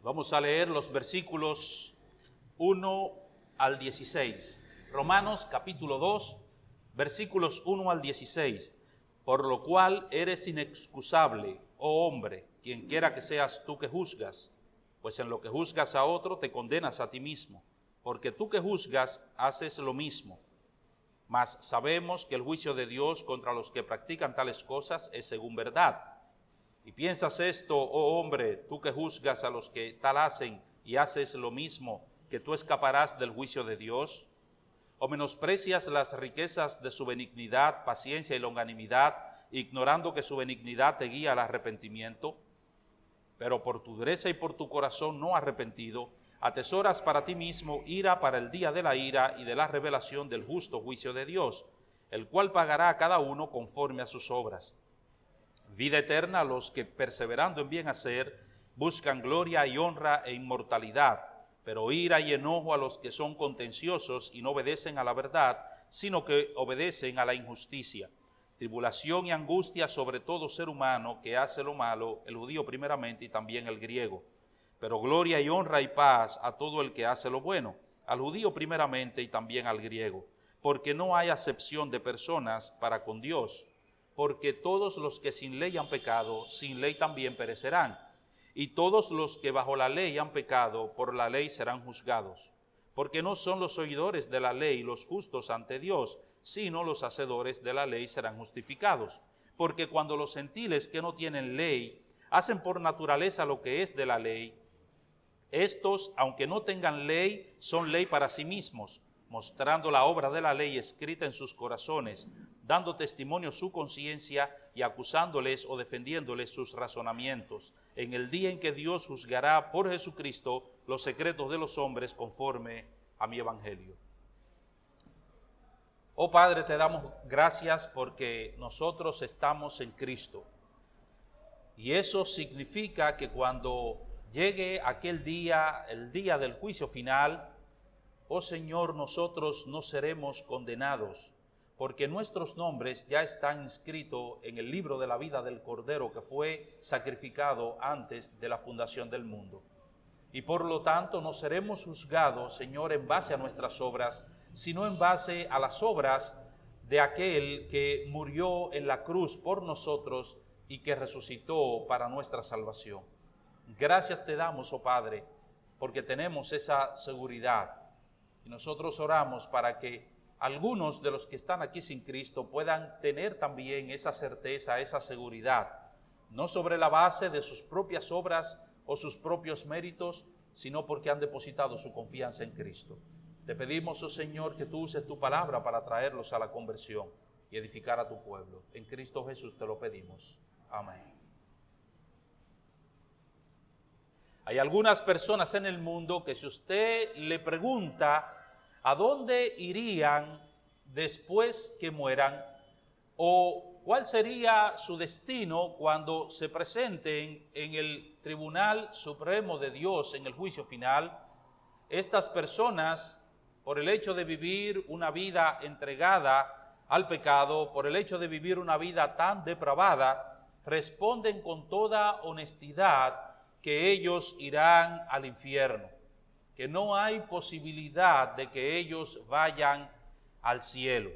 Vamos a leer los versículos 1 al 16. Romanos capítulo 2, versículos 1 al 16. Por lo cual eres inexcusable, oh hombre, quien quiera que seas tú que juzgas, pues en lo que juzgas a otro te condenas a ti mismo, porque tú que juzgas haces lo mismo. Mas sabemos que el juicio de Dios contra los que practican tales cosas es según verdad. Y piensas esto, oh hombre, tú que juzgas a los que tal hacen y haces lo mismo, que tú escaparás del juicio de Dios. ¿O menosprecias las riquezas de su benignidad, paciencia y longanimidad, ignorando que su benignidad te guía al arrepentimiento? Pero por tu dureza y por tu corazón no arrepentido, atesoras para ti mismo ira para el día de la ira y de la revelación del justo juicio de Dios, el cual pagará a cada uno conforme a sus obras. Vida eterna a los que, perseverando en bien hacer, buscan gloria y honra e inmortalidad, pero ira y enojo a los que son contenciosos y no obedecen a la verdad, sino que obedecen a la injusticia. Tribulación y angustia sobre todo ser humano que hace lo malo, el judío primeramente y también el griego. Pero gloria y honra y paz a todo el que hace lo bueno, al judío primeramente y también al griego, porque no hay acepción de personas para con Dios. Porque todos los que sin ley han pecado, sin ley también perecerán. Y todos los que bajo la ley han pecado, por la ley serán juzgados. Porque no son los oidores de la ley los justos ante Dios, sino los hacedores de la ley serán justificados. Porque cuando los gentiles que no tienen ley hacen por naturaleza lo que es de la ley, estos, aunque no tengan ley, son ley para sí mismos, mostrando la obra de la ley escrita en sus corazones, dando testimonio su conciencia y acusándoles o defendiéndoles sus razonamientos, en el día en que Dios juzgará por Jesucristo los secretos de los hombres conforme a mi evangelio. Oh Padre, te damos gracias porque nosotros estamos en Cristo. Y eso significa que cuando llegue aquel día, el día del juicio final, oh Señor, nosotros no seremos condenados, porque nuestros nombres ya están inscritos en el libro de la vida del Cordero que fue sacrificado antes de la fundación del mundo. Y por lo tanto no seremos juzgados, Señor, en base a nuestras obras, sino en base a las obras de aquel que murió en la cruz por nosotros y que resucitó para nuestra salvación. Gracias te damos, oh Padre, porque tenemos esa seguridad. Y nosotros oramos para que algunos de los que están aquí sin Cristo puedan tener también esa certeza, esa seguridad, no sobre la base de sus propias obras o sus propios méritos, sino porque han depositado su confianza en Cristo. Te pedimos, oh Señor, que tú uses tu palabra para traerlos a la conversión y edificar a tu pueblo. En Cristo Jesús te lo pedimos. Amén. Hay algunas personas en el mundo que si usted le pregunta a dónde irían después que mueran o cuál sería su destino cuando se presenten en el Tribunal Supremo de Dios en el juicio final, estas personas, por el hecho de vivir una vida entregada al pecado, por el hecho de vivir una vida tan depravada, responden con toda honestidad que ellos irán al infierno, que no hay posibilidad de que ellos vayan al cielo.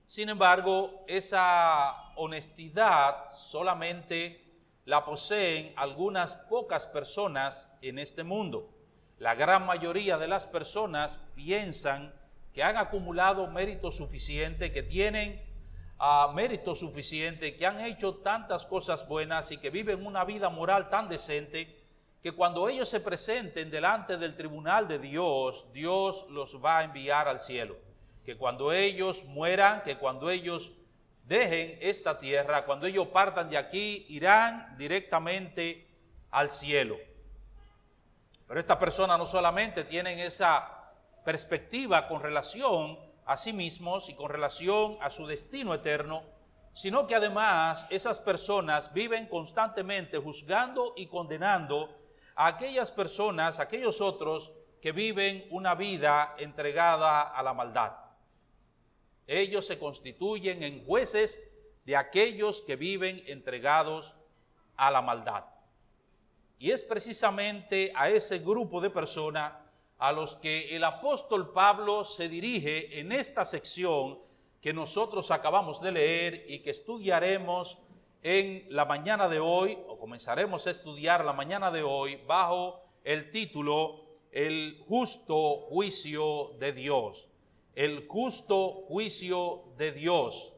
Sin embargo, esa honestidad solamente la poseen algunas pocas personas en este mundo. La gran mayoría de las personas piensan que han acumulado mérito suficiente, que tienen mérito suficiente, que han hecho tantas cosas buenas y que viven una vida moral tan decente, que cuando ellos se presenten delante del tribunal de Dios, Dios los va a enviar al cielo. Que cuando ellos mueran, que cuando ellos dejen esta tierra, cuando ellos partan de aquí, irán directamente al cielo. Pero estas personas no solamente tienen esa perspectiva con relación a sí mismos y con relación a su destino eterno, sino que además esas personas viven constantemente juzgando y condenando a aquellas personas, a aquellos otros que viven una vida entregada a la maldad. Ellos se constituyen en jueces de aquellos que viven entregados a la maldad. Y es precisamente a ese grupo de personas a los que el apóstol Pablo se dirige en esta sección que nosotros acabamos de leer y que estudiaremos en la mañana de hoy, o comenzaremos a estudiar la mañana de hoy bajo el título El justo juicio de Dios. El justo juicio de Dios.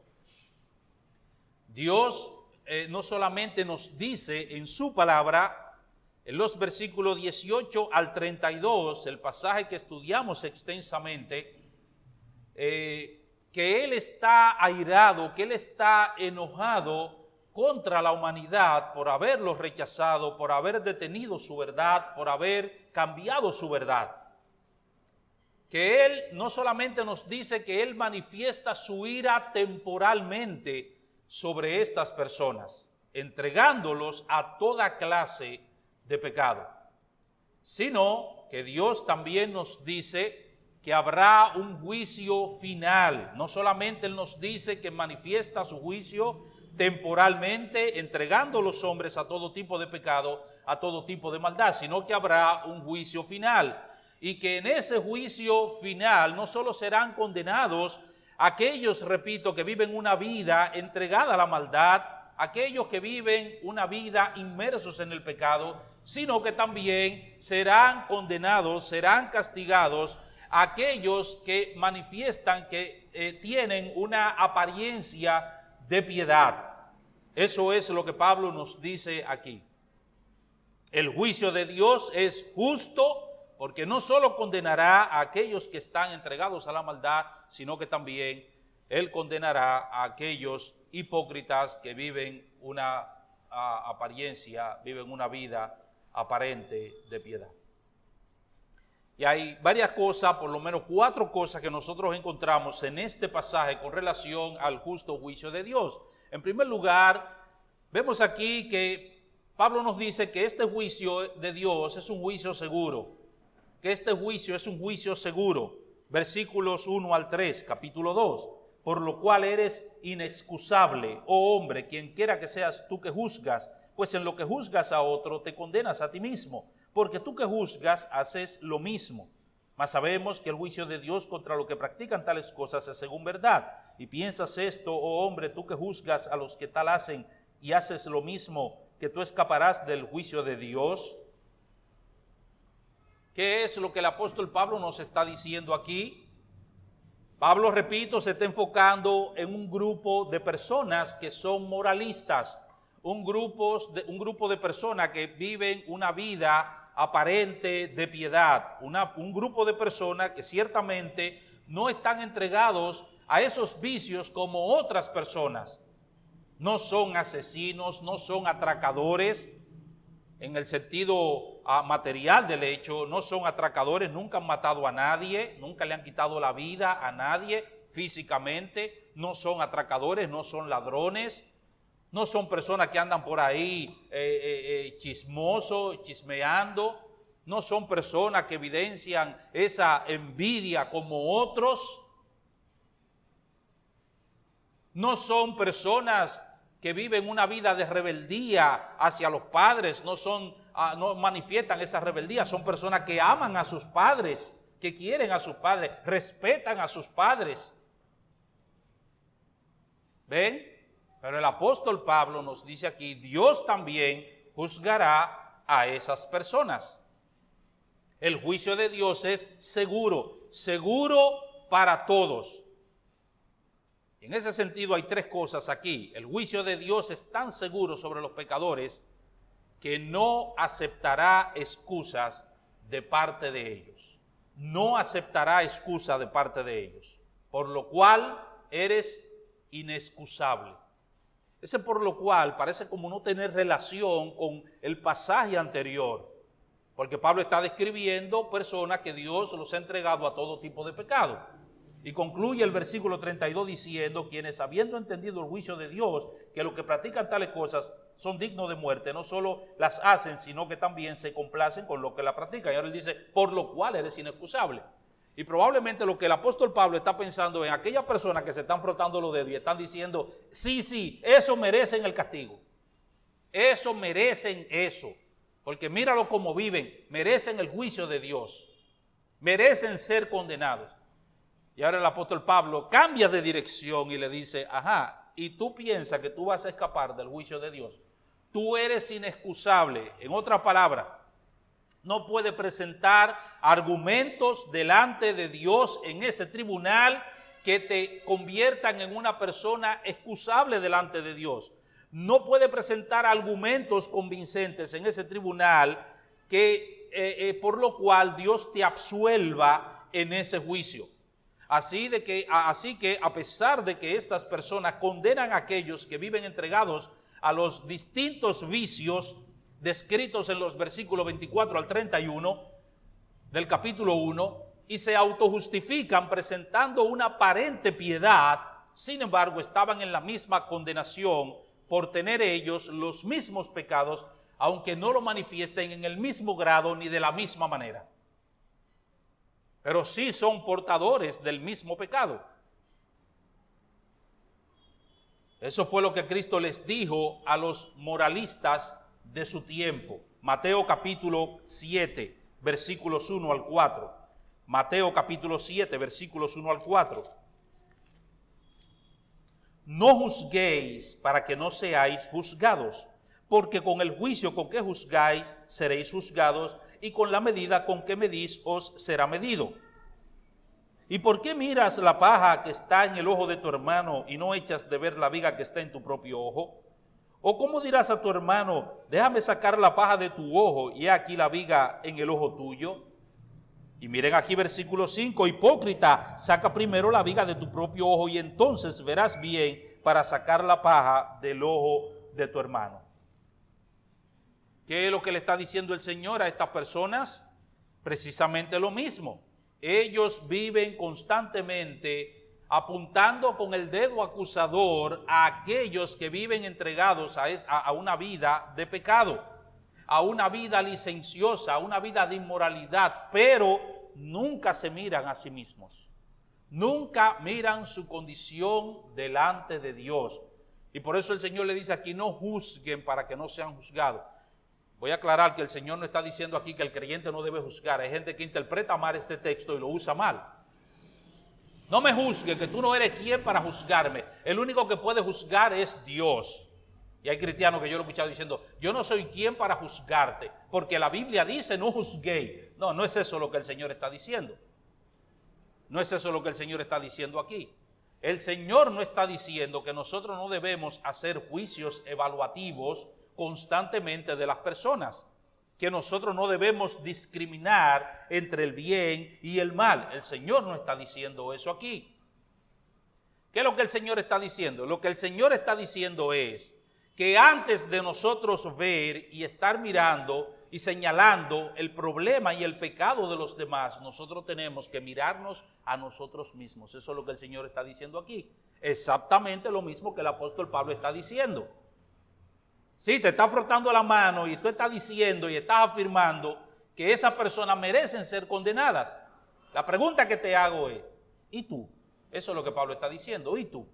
Dios no solamente nos dice en su palabra, en los versículos 18 al 32, el pasaje que estudiamos extensamente, que Él está airado, que Él está enojado contra la humanidad por haberlo rechazado, por haber detenido su verdad, por haber cambiado su verdad. Que Él no solamente nos dice que Él manifiesta su ira temporalmente sobre estas personas, entregándolos a toda clase de pecado, sino que Dios también nos dice que habrá un juicio final. No solamente Él nos dice que manifiesta su juicio temporalmente, entregando a los hombres a todo tipo de pecado, a todo tipo de maldad, sino que habrá un juicio final. Y que en ese juicio final no solo serán condenados aquellos, repito, que viven una vida entregada a la maldad, aquellos que viven una vida inmersos en el pecado, sino que también serán condenados, serán castigados aquellos que manifiestan que tienen una apariencia de piedad. Eso es lo que Pablo nos dice aquí. El juicio de Dios es justo porque no solo condenará a aquellos que están entregados a la maldad, sino que también Él condenará a aquellos hipócritas que viven una apariencia, viven una vida aparente de piedad. Y hay varias cosas, por lo menos 4 cosas que nosotros encontramos en este pasaje con relación al justo juicio de Dios. En primer lugar, vemos aquí que Pablo nos dice que este juicio de Dios es un juicio seguro, que este juicio es un juicio seguro. Versículos 1 al 3, capítulo 2. Por lo cual eres inexcusable, oh hombre, quien quiera que seas tú que juzgas, pues en lo que juzgas a otro te condenas a ti mismo, porque tú que juzgas haces lo mismo. Mas sabemos que el juicio de Dios contra los que practican tales cosas es según verdad. Y piensas esto, oh hombre, tú que juzgas a los que tal hacen y haces lo mismo, que tú escaparás del juicio de Dios. ¿Qué es lo que el apóstol Pablo nos está diciendo aquí? Pablo, repito, se está enfocando en un grupo de personas que son moralistas, un grupo de personas que viven una vida aparente de piedad, un grupo de personas que ciertamente no están entregados a esos vicios como otras personas. No son asesinos, no son atracadores, en el sentido material del hecho, no son atracadores, nunca han matado a nadie, nunca le han quitado la vida a nadie físicamente, no son atracadores, no son ladrones, no son personas que andan por ahí chismosos, chismeando, no son personas que evidencian esa envidia como otros, no son personas que viven una vida de rebeldía hacia los padres, no manifiestan esa rebeldía, son personas que aman a sus padres, que quieren a sus padres, respetan a sus padres. ¿Ven? Pero el apóstol Pablo nos dice aquí, Dios también juzgará a esas personas. El juicio de Dios es seguro, seguro para todos. En ese sentido hay 3 cosas aquí. El juicio de Dios es tan seguro sobre los pecadores que no aceptará excusas de parte de ellos. No aceptará excusa de parte de ellos. Por lo cual eres inexcusable. Ese por lo cual parece como no tener relación con el pasaje anterior. Porque Pablo está describiendo personas que Dios los ha entregado a todo tipo de pecado. Y concluye el versículo 32 diciendo, quienes habiendo entendido el juicio de Dios, que los que practican tales cosas son dignos de muerte, no solo las hacen, sino que también se complacen con lo que la practican. Y ahora él dice, por lo cual eres inexcusable. Y probablemente lo que el apóstol Pablo está pensando en aquellas personas que se están frotando los dedos y están diciendo, sí, eso merecen el castigo. Eso merecen eso. Porque míralo cómo viven, merecen el juicio de Dios, merecen ser condenados. Y ahora el apóstol Pablo cambia de dirección y le dice, ajá, y tú piensas que tú vas a escapar del juicio de Dios. Tú eres inexcusable. En otras palabras, no puedes presentar argumentos delante de Dios en ese tribunal que te conviertan en una persona excusable delante de Dios. No puede presentar argumentos convincentes en ese tribunal que por lo cual Dios te absuelva en ese juicio. Así que a pesar de que estas personas condenan a aquellos que viven entregados a los distintos vicios descritos en los versículos 24 al 31 del capítulo 1 y se autojustifican presentando una aparente piedad, sin embargo estaban en la misma condenación por tener ellos los mismos pecados, aunque no lo manifiesten en el mismo grado ni de la misma manera. Pero sí son portadores del mismo pecado. Eso fue lo que Cristo les dijo a los moralistas de su tiempo. Mateo capítulo 7, versículos 1 al 4. Mateo capítulo 7, versículos 1 al 4. No juzguéis para que no seáis juzgados, porque con el juicio con que juzgáis seréis juzgados, y con la medida con que medís os será medido. ¿Y por qué miras la paja que está en el ojo de tu hermano y no echas de ver la viga que está en tu propio ojo? ¿O cómo dirás a tu hermano, déjame sacar la paja de tu ojo y he aquí la viga en el ojo tuyo? Y miren aquí versículo 5, hipócrita, saca primero la viga de tu propio ojo y entonces verás bien para sacar la paja del ojo de tu hermano. ¿Qué es lo que le está diciendo el Señor a estas personas? Precisamente lo mismo. Ellos viven constantemente apuntando con el dedo acusador a aquellos que viven entregados a una vida de pecado, a una vida licenciosa, a una vida de inmoralidad, pero nunca se miran a sí mismos, nunca miran su condición delante de Dios. Y por eso el Señor le dice aquí, no juzguen para que no sean juzgados. Voy a aclarar que el Señor no está diciendo aquí que el creyente no debe juzgar. Hay gente que interpreta mal este texto y lo usa mal. No me juzgue, que tú no eres quien para juzgarme. El único que puede juzgar es Dios. Y hay cristianos que yo lo he escuchado diciendo, yo no soy quien para juzgarte, porque la Biblia dice no juzguéis. No, no es eso lo que el Señor está diciendo. No es eso lo que el Señor está diciendo aquí. El Señor no está diciendo que nosotros no debemos hacer juicios evaluativos constantemente de las personas, que nosotros no debemos discriminar entre el bien y el mal. El Señor no está diciendo eso aquí. ¿Qué es lo que el Señor está diciendo? Lo que el Señor está diciendo es que antes de nosotros ver y estar mirando y señalando el problema y el pecado de los demás, nosotros tenemos que mirarnos a nosotros mismos. Eso es lo que el Señor está diciendo aquí. Exactamente lo mismo que el apóstol Pablo está diciendo. Sí, te está frotando la mano y tú estás diciendo y estás afirmando que esas personas merecen ser condenadas. La pregunta que te hago es, ¿y tú? Eso es lo que Pablo está diciendo, ¿y tú?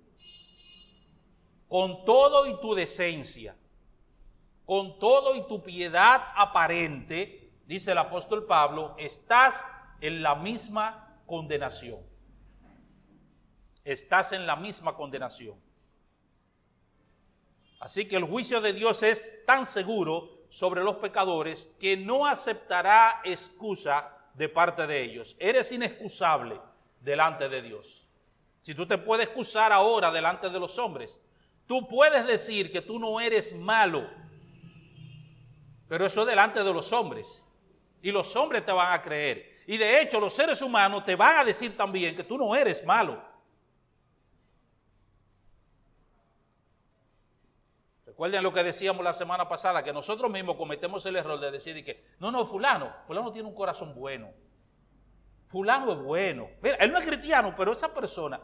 Con todo y tu decencia, con todo y tu piedad aparente, dice el apóstol Pablo, estás en la misma condenación. Estás en la misma condenación. Así que el juicio de Dios es tan seguro sobre los pecadores que no aceptará excusa de parte de ellos. Eres inexcusable delante de Dios. Si tú te puedes excusar ahora delante de los hombres, tú puedes decir que tú no eres malo, pero eso es delante de los hombres. Y los hombres te van a creer. Y de hecho los seres humanos te van a decir también que tú no eres malo. Recuerden lo que decíamos la semana pasada, que nosotros mismos cometemos el error de decir que no, fulano tiene un corazón bueno. Fulano es bueno. Mira, él no es cristiano, pero esa persona.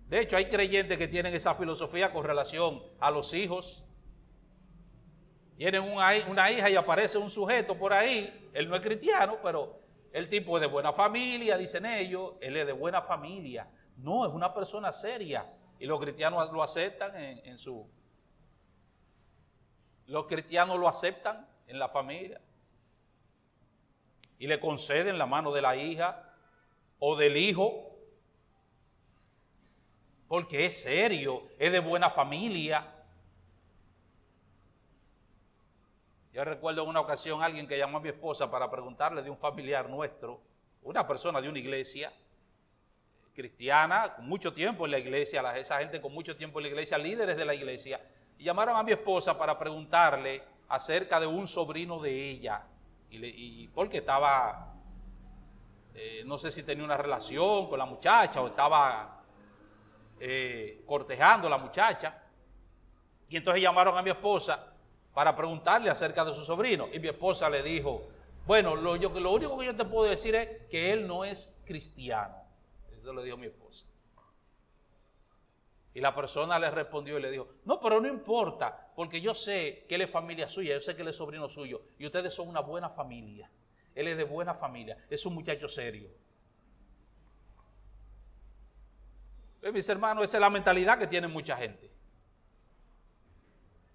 De hecho, hay creyentes que tienen esa filosofía con relación a los hijos. Tienen una hija y aparece un sujeto por ahí. Él no es cristiano, pero el tipo es de buena familia, dicen ellos. Él es de buena familia. No, es una persona seria. Y los cristianos lo aceptan en su... Los cristianos lo aceptan en la familia y le conceden la mano de la hija o del hijo, porque es serio, es de buena familia. Yo recuerdo en una ocasión alguien que llamó a mi esposa para preguntarle de un familiar nuestro, una persona de una iglesia cristiana, con mucho tiempo en la iglesia, esa gente con mucho tiempo en la iglesia, líderes de la iglesia, y llamaron a mi esposa para preguntarle acerca de un sobrino de ella, y porque estaba, no sé si tenía una relación con la muchacha o estaba cortejando a la muchacha, y entonces llamaron a mi esposa para preguntarle acerca de su sobrino, y mi esposa le dijo, bueno, lo único que yo te puedo decir es que él no es cristiano. Eso le dijo mi esposa. Y la persona le respondió y le dijo, no, pero no importa, porque yo sé que él es familia suya, yo sé que él es sobrino suyo, y ustedes son una buena familia. Él es de buena familia, es un muchacho serio. Mis hermanos, esa es la mentalidad que tiene mucha gente.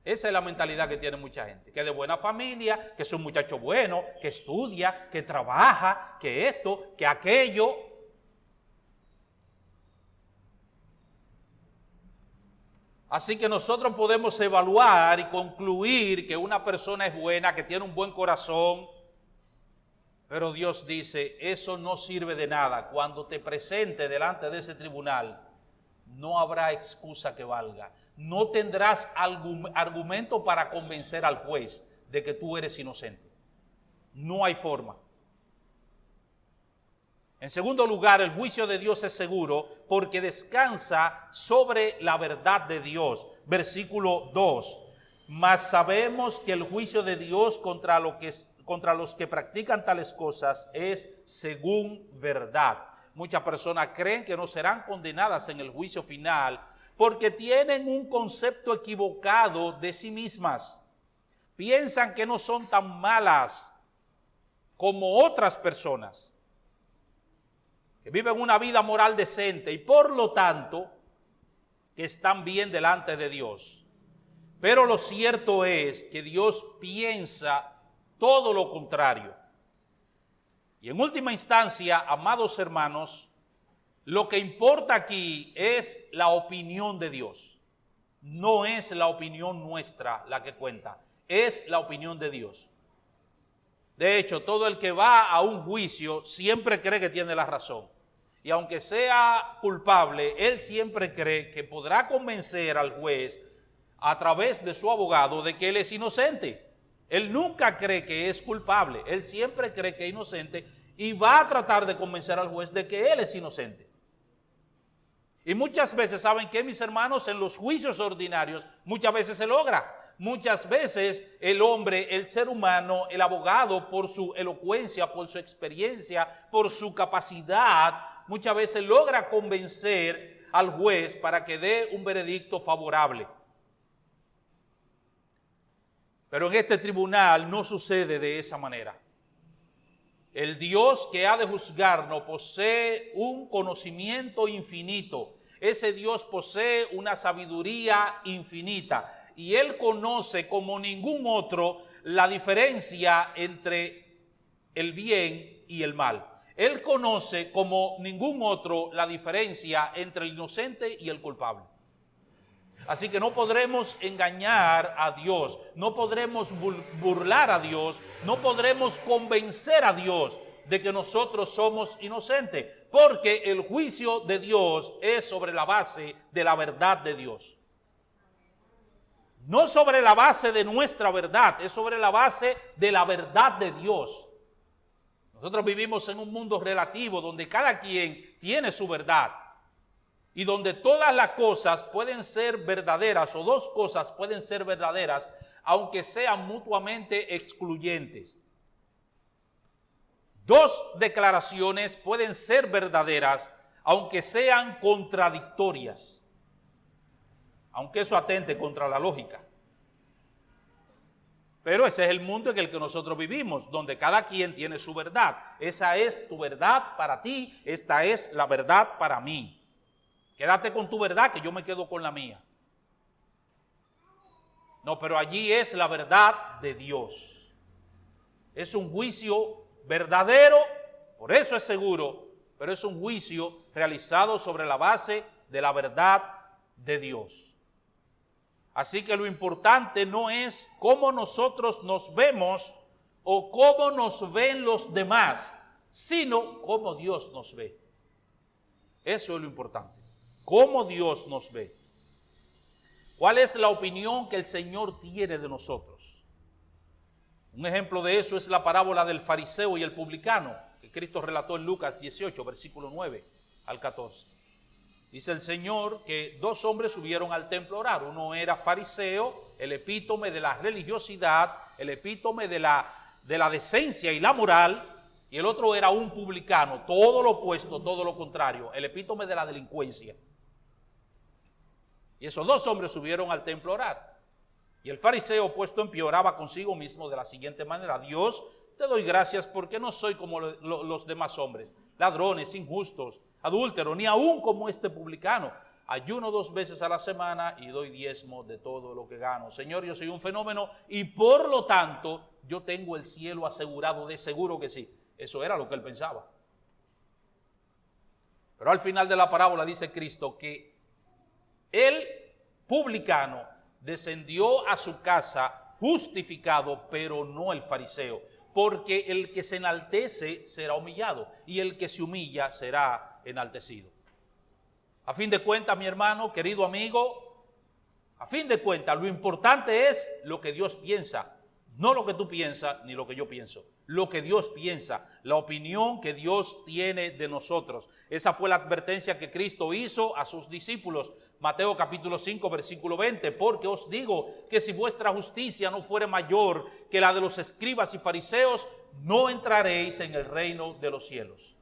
Esa es la mentalidad que tiene mucha gente, que es de buena familia, que es un muchacho bueno, que estudia, que trabaja, que esto, que aquello. Así que nosotros podemos evaluar y concluir que una persona es buena, que tiene un buen corazón, pero Dios dice, eso no sirve de nada. Cuando te presente delante de ese tribunal, no habrá excusa que valga. No tendrás argumento para convencer al juez de que tú eres inocente. No hay forma. En segundo lugar, el juicio de Dios es seguro porque descansa sobre la verdad de Dios. Versículo 2. Mas sabemos que el juicio de Dios contra los que practican tales cosas es según verdad. Muchas personas creen que no serán condenadas en el juicio final porque tienen un concepto equivocado de sí mismas. Piensan que no son tan malas como otras personas, que viven una vida moral decente y por lo tanto que están bien delante de Dios. Pero lo cierto es que Dios piensa todo lo contrario. Y en última instancia, amados hermanos, lo que importa aquí es la opinión de Dios. No es la opinión nuestra la que cuenta, es la opinión de Dios. De hecho, todo el que va a un juicio siempre cree que tiene la razón. Y aunque sea culpable, él siempre cree que podrá convencer al juez a través de su abogado de que él es inocente. Él nunca cree que es culpable, él siempre cree que es inocente y va a tratar de convencer al juez de que él es inocente. Y muchas veces, ¿saben qué, mis hermanos? En los juicios ordinarios muchas veces se logra. Muchas veces el hombre, el ser humano, el abogado, por su elocuencia, por su experiencia, por su capacidad, muchas veces logra convencer al juez para que dé un veredicto favorable. Pero en este tribunal no sucede de esa manera. El Dios que ha de juzgarnos posee un conocimiento infinito. Ese Dios posee una sabiduría infinita. Y Él conoce como ningún otro la diferencia entre el bien y el mal. Él conoce como ningún otro la diferencia entre el inocente y el culpable. Así que no podremos engañar a Dios, no podremos burlar a Dios, no podremos convencer a Dios de que nosotros somos inocentes, porque el juicio de Dios es sobre la base de la verdad de Dios. No sobre la base de nuestra verdad, es sobre la base de la verdad de Dios. Nosotros vivimos en un mundo relativo donde cada quien tiene su verdad y donde todas las cosas pueden ser verdaderas o dos cosas pueden ser verdaderas aunque sean mutuamente excluyentes. Dos declaraciones pueden ser verdaderas aunque sean contradictorias, aunque eso atente contra la lógica. Pero ese es el mundo en el que nosotros vivimos, donde cada quien tiene su verdad. Esa es tu verdad para ti, esta es la verdad para mí. Quédate con tu verdad, que yo me quedo con la mía. No, pero allí es la verdad de Dios. Es un juicio verdadero, por eso es seguro, pero es un juicio realizado sobre la base de la verdad de Dios. Así que lo importante no es cómo nosotros nos vemos o cómo nos ven los demás, sino cómo Dios nos ve. Eso es lo importante, cómo Dios nos ve. ¿Cuál es la opinión que el Señor tiene de nosotros? Un ejemplo de eso es la parábola del fariseo y el publicano, que Cristo relató en Lucas 18, versículo 9 al 14. Dice el Señor que dos hombres subieron al templo a orar. Uno era fariseo, el epítome de la religiosidad, el epítome de la decencia y la moral, y el otro era un publicano, todo lo opuesto, todo lo contrario, el epítome de la delincuencia. Y esos dos hombres subieron al templo a orar. Y el fariseo, puesto en pie, oraba consigo mismo de la siguiente manera: Dios, te doy gracias porque no soy como los demás hombres, ladrones, injustos, adúlteros, ni aún como este publicano. Ayuno 2 veces a la semana y doy diezmo de todo lo que gano. Señor, yo soy un fenómeno y por lo tanto yo tengo el cielo asegurado, de seguro que sí. Eso era lo que él pensaba. Pero al final de la parábola dice Cristo que el publicano descendió a su casa justificado, pero no el fariseo, porque el que se enaltece será humillado y el que se humilla será enaltecido. A fin de cuentas, mi hermano, querido amigo, a fin de cuentas, lo importante es lo que Dios piensa, no lo que tú piensas ni lo que yo pienso. Lo que Dios piensa, la opinión que Dios tiene de nosotros. Esa fue la advertencia que Cristo hizo a sus discípulos. Mateo capítulo 5, versículo 20. Porque os digo que si vuestra justicia no fuere mayor que la de los escribas y fariseos, no entraréis en el reino de los cielos.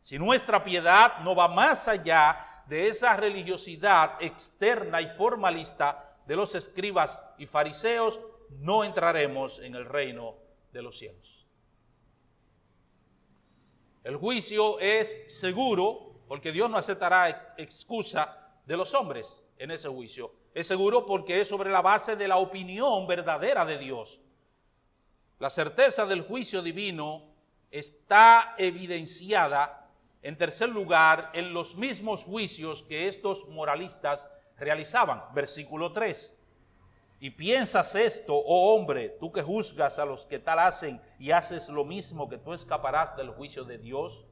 Si nuestra piedad no va más allá de esa religiosidad externa y formalista de los escribas y fariseos, no entraremos en el reino de los cielos. El juicio es seguro porque Dios no aceptará excusa de los hombres en ese juicio. Es seguro porque es sobre la base de la opinión verdadera de Dios. La certeza del juicio divino está evidenciada, en tercer lugar, en los mismos juicios que estos moralistas realizaban. Versículo 3. Y piensas esto, oh hombre, tú que juzgas a los que tal hacen y haces lo mismo, que tú escaparás del juicio de Dios.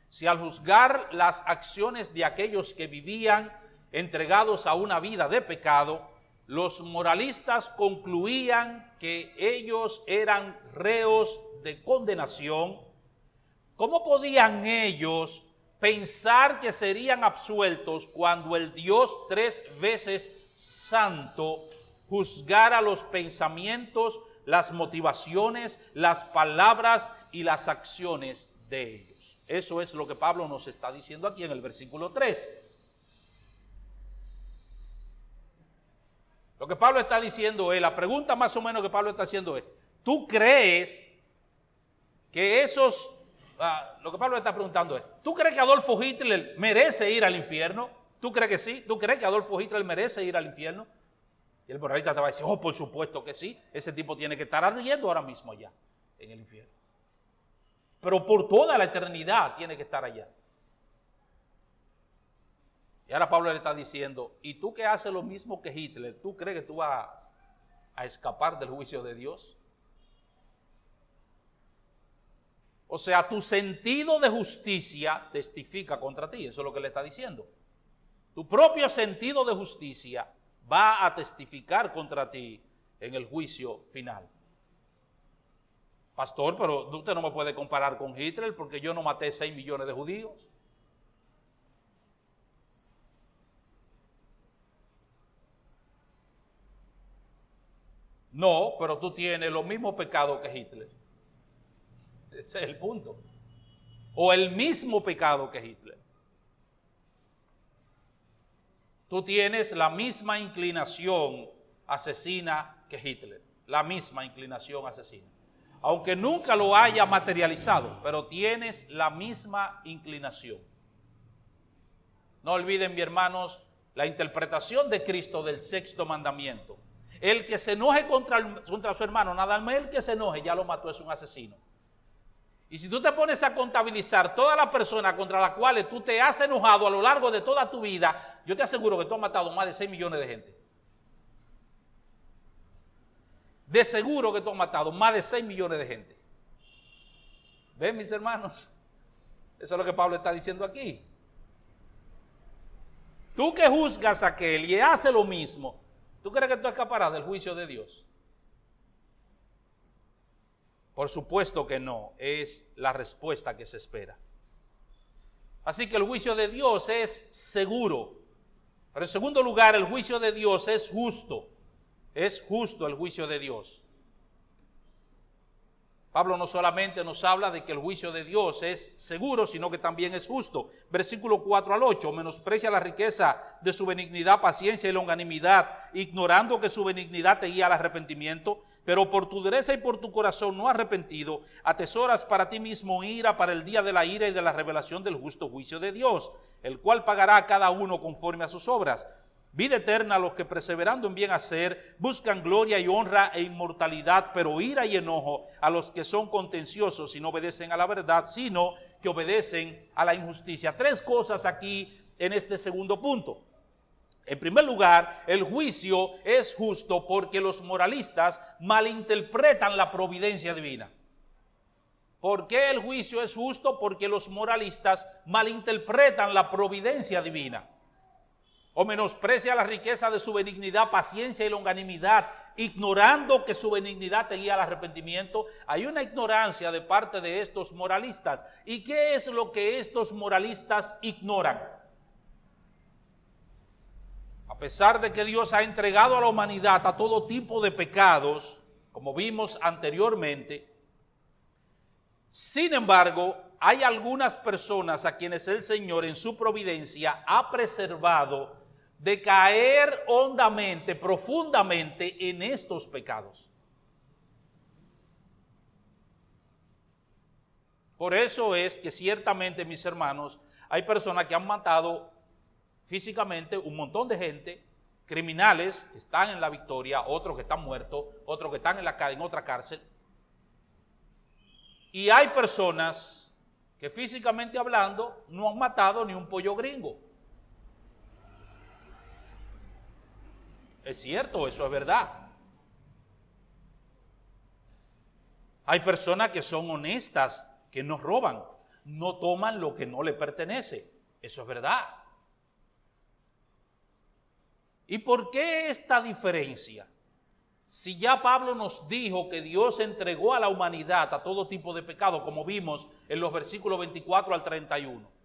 Si al juzgar las acciones de aquellos que vivían entregados a una vida de pecado, los moralistas concluían que ellos eran reos de condenación, ¿cómo podían ellos pensar que serían absueltos cuando el Dios 3 veces santo juzgara los pensamientos, las motivaciones, las palabras y las acciones de ellos? Eso es lo que Pablo nos está diciendo aquí en el versículo 3. Lo que Pablo está diciendo es, la pregunta más o menos que Pablo está haciendo es: ¿tú crees que esos, lo que Pablo está preguntando es, ¿tú crees que Adolfo Hitler merece ir al infierno? ¿Tú crees que sí? ¿Tú crees que Adolfo Hitler merece ir al infierno? Y el moralista te va a decir: oh, por supuesto que sí, ese tipo tiene que estar ardiendo ahora mismo allá, en el infierno. Pero por toda la eternidad tiene que estar allá. Y ahora Pablo le está diciendo: ¿y tú que haces lo mismo que Hitler, tú crees que tú vas a escapar del juicio de Dios? O sea, tu sentido de justicia testifica contra ti, eso es lo que le está diciendo. Tu propio sentido de justicia va a testificar contra ti en el juicio final. Pastor, pero usted no me puede comparar con Hitler porque yo no maté 6 millones de judíos. No, pero tú tienes los mismos pecados que Hitler. Ese es el punto. O el mismo pecado que Hitler. Tú tienes la misma inclinación asesina que Hitler. La misma inclinación asesina. Aunque nunca lo haya materializado, pero tienes la misma inclinación. No olviden, mis hermanos, la interpretación de Cristo del sexto mandamiento. El que se enoje contra su hermano, nada más el que se enoje, ya lo mató, es un asesino. Y si tú te pones a contabilizar todas las personas contra las cuales tú te has enojado a lo largo de toda tu vida, yo te aseguro que tú has matado más de 6 millones de gente. De seguro que tú has matado más de 6 millones de gente. ¿Ven, mis hermanos? Eso es lo que Pablo está diciendo aquí. Tú que juzgas a aquel y hace lo mismo, ¿tú crees que tú escaparás del juicio de Dios? Por supuesto que no, es la respuesta que se espera. Así que el juicio de Dios es seguro. Pero en segundo lugar, el juicio de Dios es justo. Es justo el juicio de Dios. Pablo no solamente nos habla de que el juicio de Dios es seguro, sino que también es justo. Versículo 4 al 8, menosprecia la riqueza de su benignidad, paciencia y longanimidad, ignorando que su benignidad te guía al arrepentimiento, pero por tu dureza y por tu corazón no arrepentido, atesoras para ti mismo ira para el día de la ira y de la revelación del justo juicio de Dios, el cual pagará a cada uno conforme a sus obras. Vida eterna a los que perseverando en bien hacer buscan gloria y honra e inmortalidad, pero ira y enojo a los que son contenciosos y no obedecen a la verdad, sino que obedecen a la injusticia. 3 cosas aquí en este segundo punto. En primer lugar, el juicio es justo porque los moralistas malinterpretan la providencia divina. ¿Por qué el juicio es justo? Porque los moralistas malinterpretan la providencia divina. O menosprecia la riqueza de su benignidad, paciencia y longanimidad, ignorando que su benignidad te guía al arrepentimiento. Hay una ignorancia de parte de estos moralistas. ¿Y qué es lo que estos moralistas ignoran? A pesar de que Dios ha entregado a la humanidad a todo tipo de pecados, como vimos anteriormente, sin embargo, hay algunas personas a quienes el Señor en su providencia ha preservado de caer hondamente, profundamente en estos pecados. Por eso es que ciertamente, mis hermanos, hay personas que han matado físicamente un montón de gente, criminales que están en la victoria, otros que están muertos, otros que están en otra cárcel. Y hay personas que físicamente hablando no han matado ni un pollo gringo. Es cierto, eso es verdad. Hay personas que son honestas, que no roban, no toman lo que no le pertenece. Eso es verdad. ¿Y por qué esta diferencia? Si ya Pablo nos dijo que Dios entregó a la humanidad a todo tipo de pecado, como vimos en los versículos 24 al 31.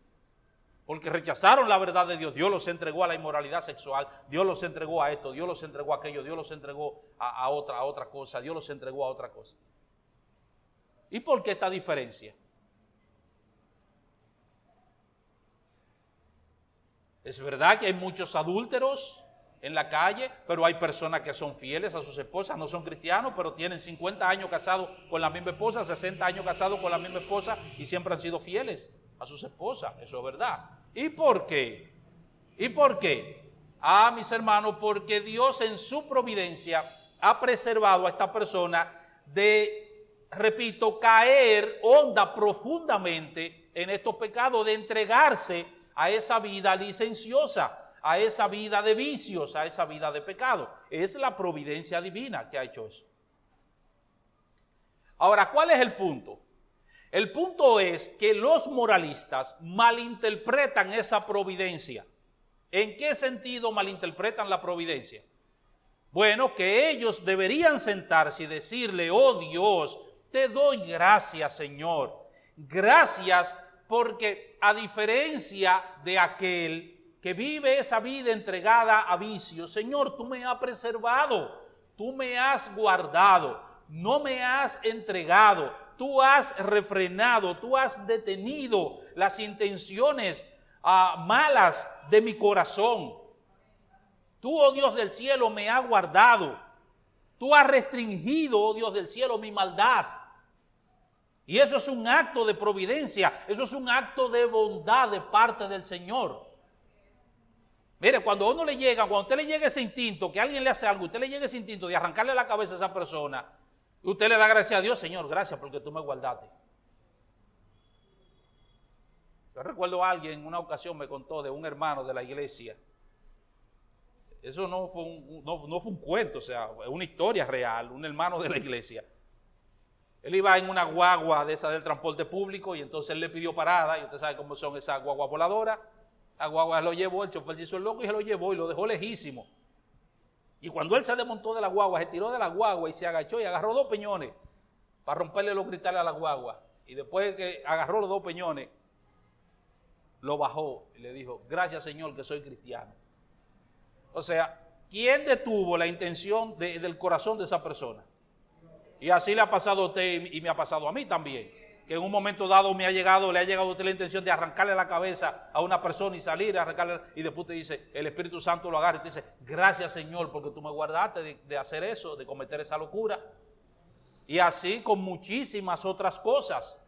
Porque rechazaron la verdad de Dios, Dios los entregó a la inmoralidad sexual, Dios los entregó a esto, Dios los entregó a aquello, Dios los entregó a otra cosa, Dios los entregó a otra cosa. ¿Y por qué esta diferencia? Es verdad que hay muchos adúlteros en la calle, pero hay personas que son fieles a sus esposas, no son cristianos, pero tienen 50 años casados con la misma esposa, 60 años casados con la misma esposa y siempre han sido fieles a sus esposas. Eso es verdad. ¿Y por qué? ¿Y por qué? Mis hermanos, porque Dios en su providencia ha preservado a esta persona de, repito, caer honda profundamente en estos pecados, de entregarse a esa vida licenciosa, a esa vida de vicios, a esa vida de pecado. Es la providencia divina que ha hecho eso. Ahora, ¿cuál es el punto? El punto es que los moralistas malinterpretan esa providencia. ¿En qué sentido malinterpretan la providencia? Bueno, que ellos deberían sentarse y decirle: oh Dios, te doy gracias, Señor. Gracias porque a diferencia de aquel que vive esa vida entregada a vicios, Señor, tú me has preservado, tú me has guardado, no me has entregado, tú has refrenado, tú has detenido las intenciones malas de mi corazón. Tú, oh Dios del cielo, me has guardado. Tú has restringido, oh Dios del cielo, mi maldad. Y eso es un acto de providencia, eso es un acto de bondad de parte del Señor. Mire, cuando a usted le llega ese instinto, que alguien le hace algo, usted le llega ese instinto de arrancarle la cabeza a esa persona, usted le da gracias a Dios, Señor, gracias porque tú me guardaste. Yo recuerdo a alguien en una ocasión me contó de un hermano de la iglesia. Eso no fue un cuento, o sea, es una historia real, un hermano de la iglesia. Él iba en una guagua de esa del transporte público y entonces él le pidió parada, y usted sabe cómo son esas guaguas voladoras. La guagua lo llevó, el chofer se hizo el loco y se lo llevó y lo dejó lejísimo. Y cuando él se desmontó de la guagua, se tiró de la guagua y se agachó y agarró 2 peñones para romperle los cristales a la guagua. Y después que agarró los 2 peñones, lo bajó y le dijo, gracias Señor que soy cristiano. O sea, ¿quién detuvo la intención del corazón de esa persona? Y así le ha pasado a usted y me ha pasado a mí también. Que en un momento dado le ha llegado a usted la intención de arrancarle la cabeza a una persona y salir, y después te dice, el Espíritu Santo lo agarra y te dice, gracias Señor porque tú me guardaste de hacer eso, de cometer esa locura. Y así con muchísimas otras cosas.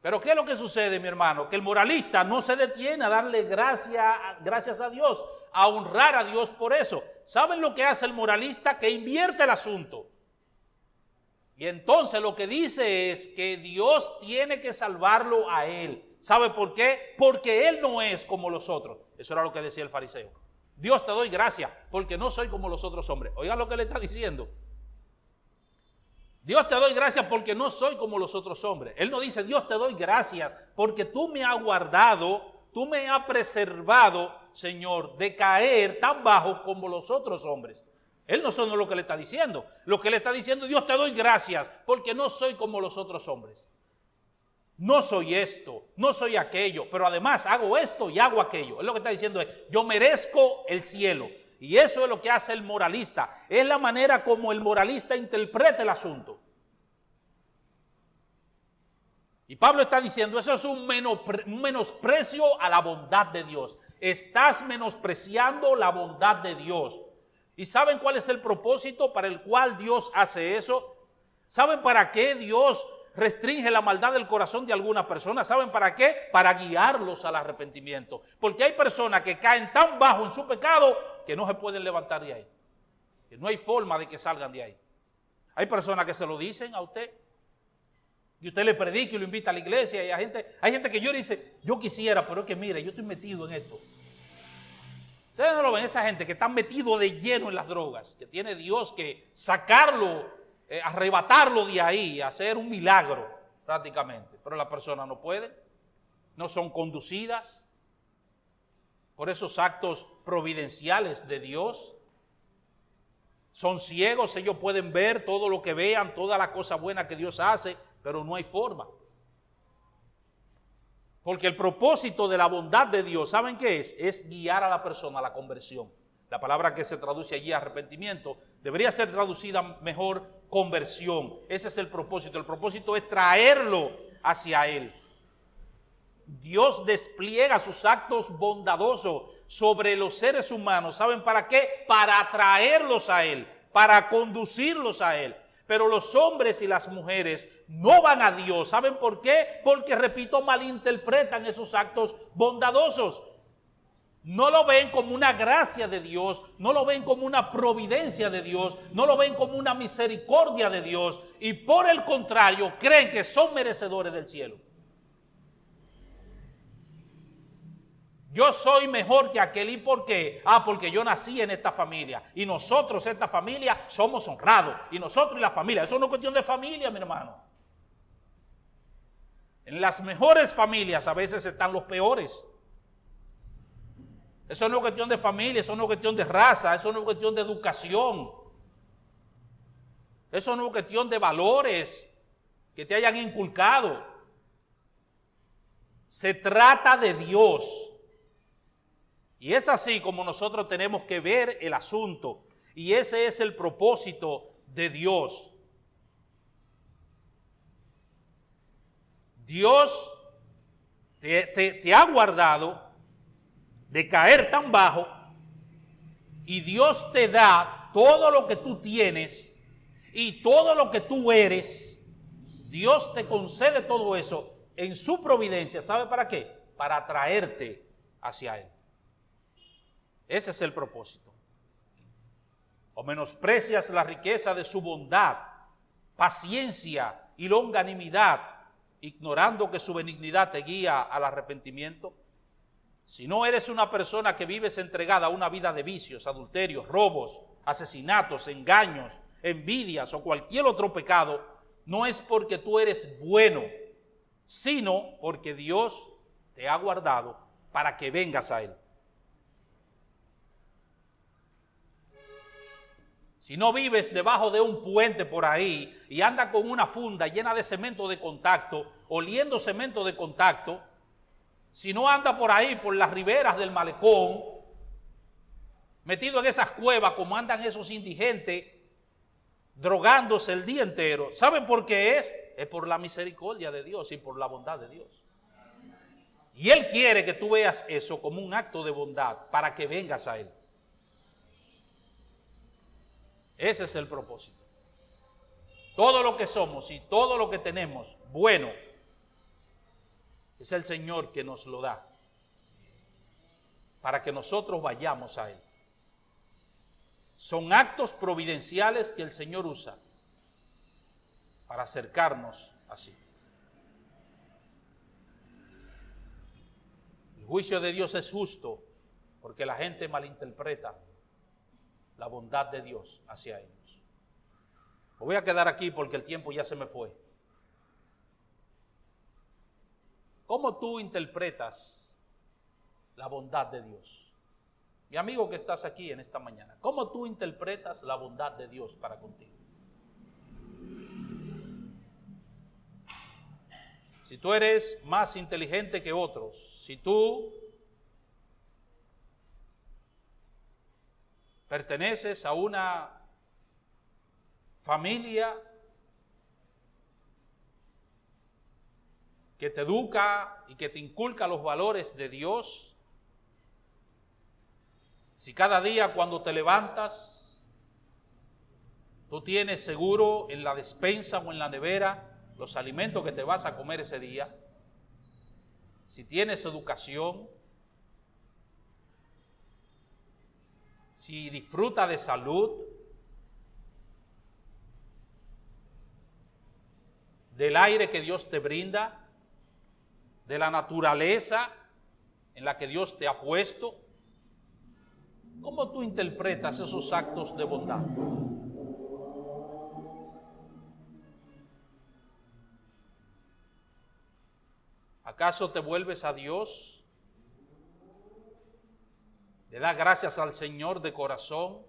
Pero ¿qué es lo que sucede, mi hermano? Que el moralista no se detiene a darle gracias a Dios, a honrar a Dios por eso. ¿Saben lo que hace el moralista? Que invierte el asunto. Y entonces lo que dice es que Dios tiene que salvarlo a él. ¿Sabe por qué? Porque él no es como los otros. Eso era lo que decía el fariseo. Dios te doy gracias porque no soy como los otros hombres. Oigan lo que le está diciendo. Dios te doy gracias porque no soy como los otros hombres. Él no dice Dios te doy gracias porque tú me has guardado, tú me has preservado, Señor, de caer tan bajo como los otros hombres. Él no son lo que le está diciendo. Lo que le está diciendo, Dios te doy gracias porque no soy como los otros hombres. No soy esto, no soy aquello, pero además hago esto y hago aquello. Es lo que está diciendo es, yo merezco el cielo. Y eso es lo que hace el moralista. Es la manera como el moralista interpreta el asunto. Y Pablo está diciendo, eso es un menosprecio a la bondad de Dios. Estás menospreciando la bondad de Dios. ¿Y saben cuál es el propósito para el cual Dios hace eso? ¿Saben para qué Dios restringe la maldad del corazón de algunas personas? ¿Saben para qué? Para guiarlos al arrepentimiento. Porque hay personas que caen tan bajo en su pecado que no se pueden levantar de ahí. Que no hay forma de que salgan de ahí. Hay personas que se lo dicen a usted. Y usted le predica y lo invita a la iglesia. Y hay gente que llora y dice, yo quisiera, pero es que mire, yo estoy metido en esto. Ustedes no lo ven, esa gente que está metido de lleno en las drogas, que tiene Dios que sacarlo, arrebatarlo de ahí, hacer un milagro prácticamente. Pero las personas no pueden, no son conducidas por esos actos providenciales de Dios. Son ciegos, ellos pueden ver todo lo que vean, toda la cosa buena que Dios hace, pero no hay forma. Porque el propósito de la bondad de Dios, ¿saben qué es? Es guiar a la persona a la conversión. La palabra que se traduce allí, arrepentimiento, debería ser traducida mejor conversión. Ese es el propósito. El propósito es traerlo hacia Él. Dios despliega sus actos bondadosos sobre los seres humanos. ¿Saben para qué? Para atraerlos a Él, para conducirlos a Él. Pero los hombres y las mujeres no van a Dios. ¿Saben por qué? Porque, repito, malinterpretan esos actos bondadosos. No lo ven como una gracia de Dios, no lo ven como una providencia de Dios, no lo ven como una misericordia de Dios. Y por el contrario, creen que son merecedores del cielo. Yo soy mejor que aquel. ¿Y por qué? Porque yo nací en esta familia. Y nosotros, esta familia, somos honrados. Y nosotros y la familia. Eso no es cuestión de familia, mi hermano. En las mejores familias a veces están los peores. Eso no es cuestión de familia, eso no es cuestión de raza, eso no es cuestión de educación. Eso no es cuestión de valores que te hayan inculcado. Se trata de Dios. Y es así como nosotros tenemos que ver el asunto. Y ese es el propósito de Dios. Dios te ha guardado de caer tan bajo y Dios te da todo lo que tú tienes y todo lo que tú eres. Dios te concede todo eso en su providencia. ¿Sabe para qué? Para atraerte hacia Él. Ese es el propósito. O menosprecias la riqueza de su bondad, paciencia y longanimidad, ignorando que su benignidad te guía al arrepentimiento. Si no eres una persona que vives entregada a una vida de vicios, adulterios, robos, asesinatos, engaños, envidias o cualquier otro pecado, no es porque tú eres bueno, sino porque Dios te ha guardado para que vengas a Él. Si no vives debajo de un puente por ahí y andas con una funda llena de cemento de contacto, oliendo cemento de contacto, si no andas por ahí, por las riberas del malecón, metido en esas cuevas como andan esos indigentes, drogándose el día entero, ¿saben por qué es? Es por la misericordia de Dios y por la bondad de Dios. Y Él quiere que tú veas eso como un acto de bondad para que vengas a Él. Ese es el propósito. Todo lo que somos y todo lo que tenemos bueno, es el Señor que nos lo da para que nosotros vayamos a Él. Son actos providenciales que el Señor usa para acercarnos así. El juicio de Dios es justo porque la gente malinterpreta la bondad de Dios hacia ellos. Me voy a quedar aquí porque el tiempo ya se me fue. ¿Cómo tú interpretas la bondad de Dios? Mi amigo que estás aquí en esta mañana, ¿cómo tú interpretas la bondad de Dios para contigo? Si tú eres más inteligente que otros, si tú perteneces a una familia que te educa y que te inculca los valores de Dios, si cada día cuando te levantas, tú tienes seguro en la despensa o en la nevera los alimentos que te vas a comer ese día, si tienes educación, si disfrutas de salud, del aire que Dios te brinda, de la naturaleza en la que Dios te ha puesto, ¿cómo tú interpretas esos actos de bondad? ¿Acaso te vuelves a Dios? ¿Le das gracias al Señor de corazón?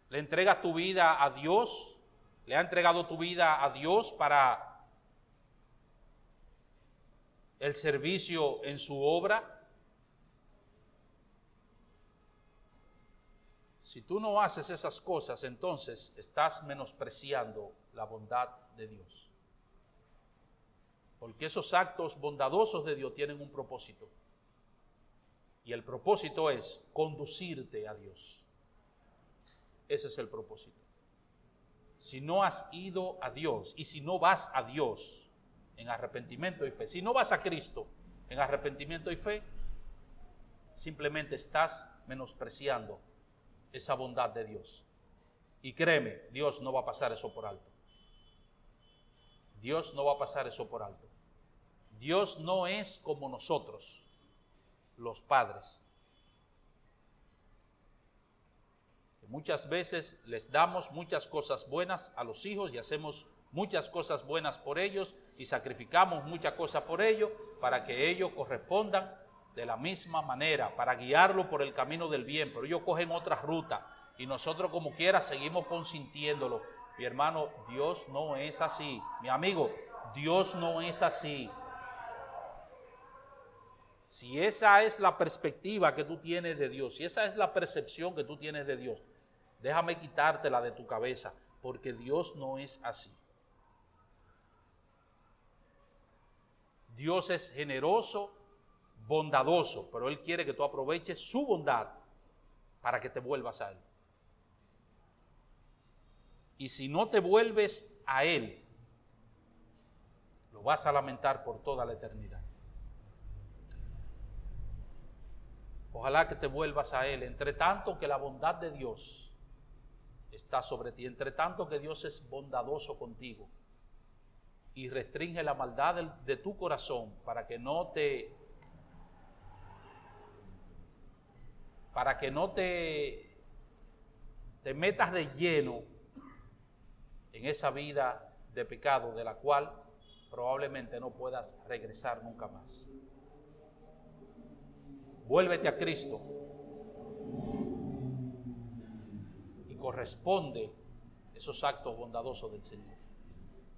¿Le entregas tu vida a Dios? ¿Le has entregado tu vida a Dios para el servicio en su obra? Si tú no haces esas cosas, entonces estás menospreciando la bondad de Dios. Porque esos actos bondadosos de Dios tienen un propósito. Y el propósito es conducirte a Dios. Ese es el propósito. Si no has ido a Dios y si no vas a Dios en arrepentimiento y fe, si no vas a Cristo en arrepentimiento y fe, simplemente estás menospreciando esa bondad de Dios. Y créeme, Dios no va a pasar eso por alto. Dios no va a pasar eso por alto. Dios no es como nosotros, los padres. Muchas veces les damos muchas cosas buenas a los hijos y hacemos muchas cosas buenas por ellos y sacrificamos muchas cosas por ellos para que ellos correspondan de la misma manera, para guiarlo por el camino del bien, pero ellos cogen otra ruta y nosotros como quiera seguimos consintiéndolo. Mi hermano, Dios no es así. Mi amigo, Dios no es así. Si esa es la perspectiva que tú tienes de Dios, si esa es la percepción que tú tienes de Dios, déjame quitártela de tu cabeza, porque Dios no es así. Dios es generoso, bondadoso, pero Él quiere que tú aproveches su bondad para que te vuelvas a Él. Y si no te vuelves a Él, lo vas a lamentar por toda la eternidad. Ojalá que te vuelvas a Él, entre tanto que la bondad de Dios está sobre ti, entre tanto que Dios es bondadoso contigo y restringe la maldad de tu corazón para que no te metas de lleno en esa vida de pecado de la cual probablemente no puedas regresar nunca más. Vuélvete a Cristo y corresponde esos actos bondadosos del Señor.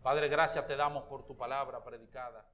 Padre, gracias te damos por tu palabra predicada.